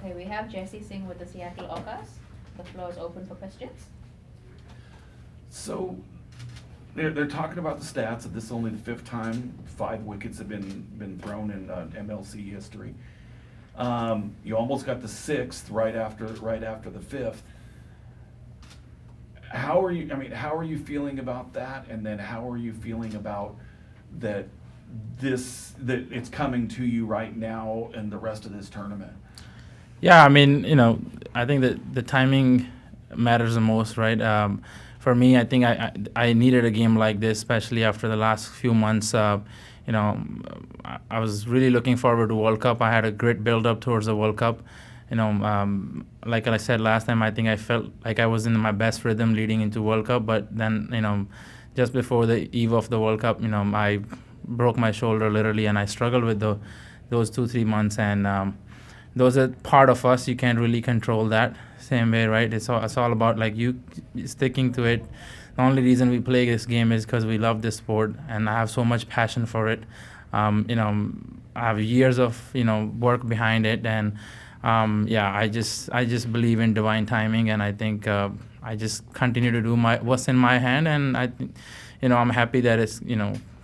Okay, we have Jesse Singh with the Seattle Orcas. The floor is open for questions. So they're talking about the stats that this is only the fifth time 5 wickets have been thrown in MLC history. You almost got the sixth right after the fifth. How are you feeling about that? And then how are you feeling about that it's coming to you right now and the rest of this tournament? Yeah, I mean, I think that the timing matters the most, right? For me, I think I needed a game like this, especially after the last few months. You know, I was really looking forward to World Cup. I had a great build up towards the World Cup. Like I said last time, I think I felt like I was in my best rhythm leading into World Cup. But then, just before the eve of the World Cup, I broke my shoulder literally, and I struggled with those 2-3 months. And those are part of us. You can't really control that same way, right? It's all about like you sticking to it. The only reason we play this game is because we love this sport, and I have so much passion for it. I have years of work behind it, and yeah, I just believe in divine timing, and I think I just continue to do what's in my hand, and I'm happy that it's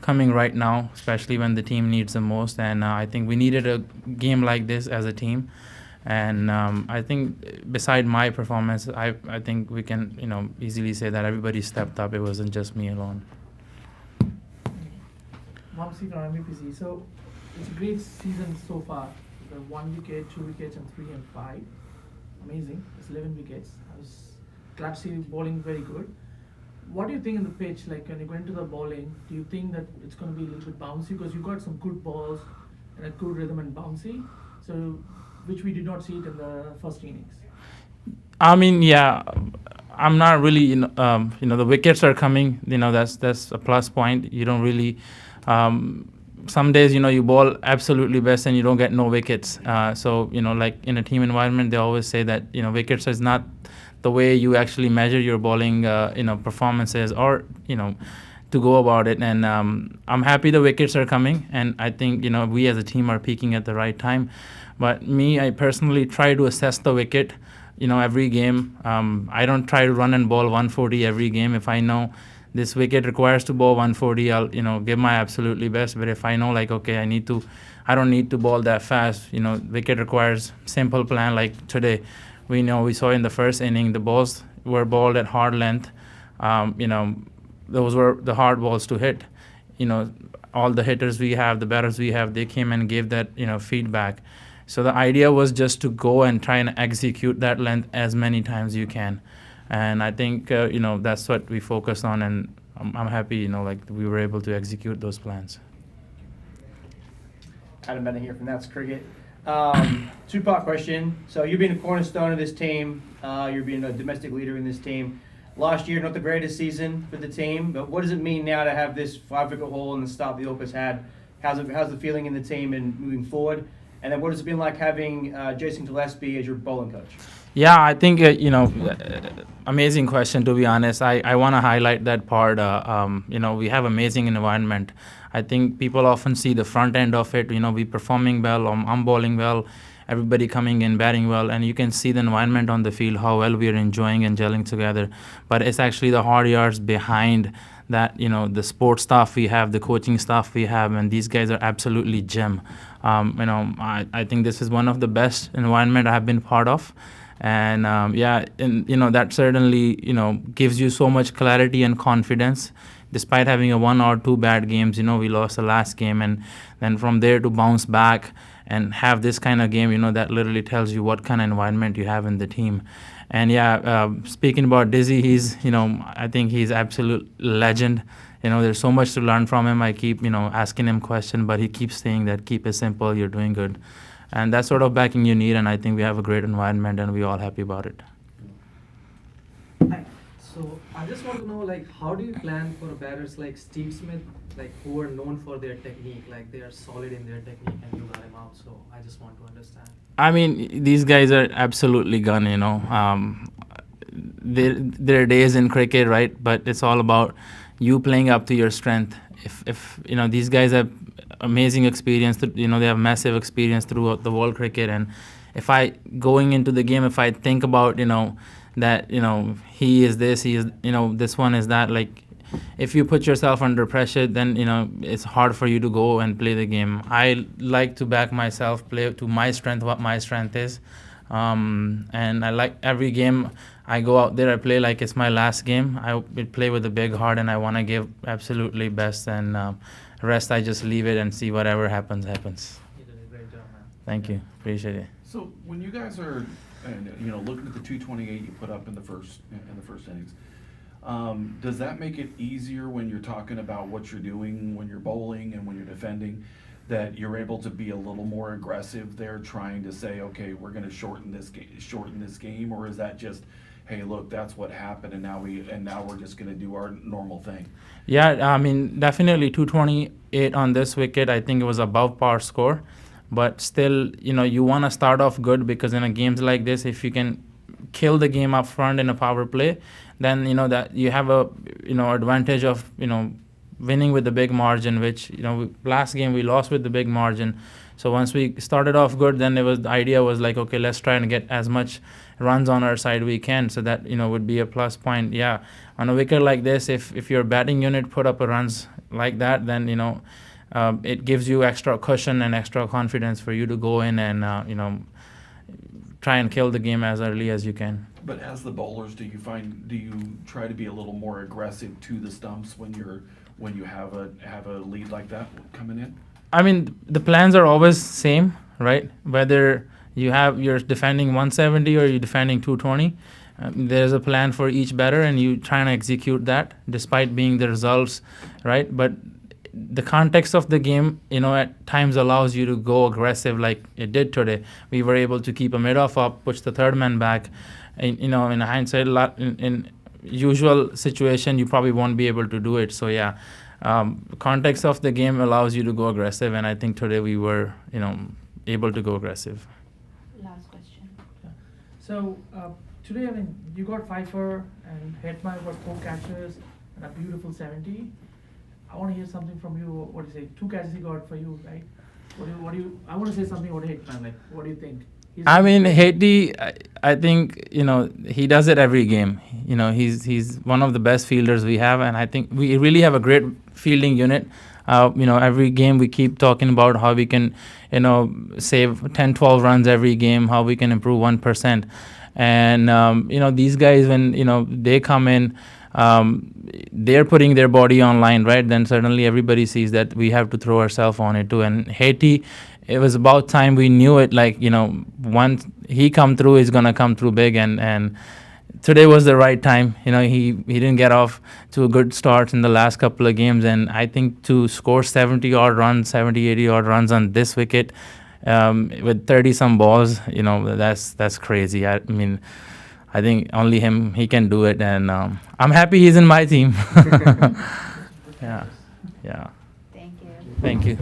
coming right now, especially when the team needs the most. And I think we needed a game like this as a team. And I think beside my performance, I think we can easily say that everybody stepped up. It wasn't just me alone. Vamsi from MVPC. So it's a great season so far. The 1 wicket, 2 wickets, and 3 and 5. Amazing. It's 11 wickets. I was glad to see you bowling very good. What do you think in the pitch? Like when you go into the bowling, do you think that it's going to be a little bit bouncy because you got some good balls and a good rhythm and bouncy? So which we did not see it in the first innings. I mean, yeah, I'm not really, the wickets are coming. That's a plus point. You don't really. Some days, you bowl absolutely best and you don't get no wickets. So, like in a team environment, they always say that wickets is not the way you actually measure your bowling, performances or to go about it. And I'm happy the wickets are coming, and I think we as a team are peaking at the right time. But I personally try to assess the wicket, every game. I don't try to run and bowl 140 every game. If I know this wicket requires to bowl 140, I'll give my absolutely best. But if I know like okay, I don't need to bowl that fast. Wicket requires simple plan. Like today, we saw in the first inning the balls were bowled at hard length. Those were the hard balls to hit. All the hitters we have, the batters we have, they came and gave that feedback. So the idea was just to go and try and execute that length as many times you can, and I think that's what we focused on, and I'm happy like we were able to execute those plans. Adam Bennett here from That's Cricket. Two-part question. So you've been a cornerstone of this team. You're being a domestic leader in this team. Last year, not the greatest season for the team, but what does it mean now to have this 5-wicket haul in the start the Orcas had? How's the feeling in the team and moving forward? And then what has it been like having Jason Gillespie as your bowling coach? Yeah, I think, amazing question, to be honest. I want to highlight that part. We have amazing environment. I think people often see the front end of it, we performing well, I'm bowling well, everybody coming in, batting well, and you can see the environment on the field, how well we are enjoying and gelling together. But it's actually the hard yards behind that, the sports staff we have, the coaching staff we have, and these guys are absolutely gem. I think this is one of the best environment I have been part of. And that certainly gives you so much clarity and confidence. Despite having a 1 or 2 bad games, we lost the last game, and then from there to bounce back and have this kind of game, that literally tells you what kind of environment you have in the team. And speaking about Dizzy, he's I think he's absolute legend. There's so much to learn from him. I keep asking him questions, but he keeps saying that keep it simple, you're doing good. And that sort of backing you need, and I think we have a great environment and we're all happy about it. Hi. So I just want to know, like, how do you plan for batters like Steve Smith, like who are known for their technique, like they are solid in their technique, and you got him out. So I just want to understand. I mean, these guys are absolutely gun. There are days in cricket, right? But it's all about you playing up to your strength. If these guys have amazing experience, they have massive experience throughout the world cricket, and if I going into the game, if I think about that he is this, he is this one is that, like if you put yourself under pressure, then it's hard for you to go and play the game. I like to back myself, play to my strength, what my strength is, and I like every game I go out there, I play like it's my last game. I will play with a big heart, and I want to give absolutely best, and rest I just leave it and see whatever happens. You did a great job, man. Thank you, appreciate it. So when you guys are, looking at the 228 you put up in the first innings, does that make it easier when you're talking about what you're doing when you're bowling and when you're defending, that you're able to be a little more aggressive there, trying to say, okay, we're going to shorten this game, or is that just, hey, look, that's what happened, and now we're just going to do our normal thing? Yeah, I mean, definitely 228 on this wicket. I think it was above par score, but still, you want to start off good, because in a games like this, if you can kill the game up front in a power play, then that you have a advantage of winning with the big margin, which last game we lost with the big margin. So once we started off good, then the idea was like, okay, let's try and get as much runs on our side we can, so that would be a plus point. Yeah, on a wicket like this, if your batting unit put up a runs like that, then it gives you extra cushion and extra confidence for you to go in and try and kill the game as early as you can. But as the bowlers, do you try to be a little more aggressive to the stumps when you have a lead like that coming in? I mean, the plans are always same, right? Whether you're defending 170 or you're defending 220, there's a plan for each batter, and you try and execute that despite being the results, right? But the context of the game, at times allows you to go aggressive like it did today. We were able to keep a mid-off up, push the third man back. And, in hindsight, in usual situation, you probably won't be able to do it. So yeah, context of the game allows you to go aggressive, and I think today we were, able to go aggressive. Last question. So today, I mean, you got Pfeiffer and Hetman got 4 catches and a beautiful 70. I want to hear something from you. What do you say? 2 catches he got for you, right? What do you? I want to say something about Hetman. Like, what do you think? I mean, Haiti, I think, he does it every game. He's one of the best fielders we have, and I think we really have a great fielding unit. Every game we keep talking about how we can, save 10, 12 runs every game, how we can improve 1%. And, these guys, when, they come in, they're putting their body on line, right? Then suddenly everybody sees that we have to throw ourselves on it too. And Haiti, it was about time we knew it. Like, once he come through, he's gonna come through big. And today was the right time. He didn't get off to a good start in the last couple of games. And I think to score 70, 80 odd runs on this wicket, with 30 some balls, that's crazy. I mean, I think only he can do it, and I'm happy he's in my team. Yeah. Thank you. Thank you.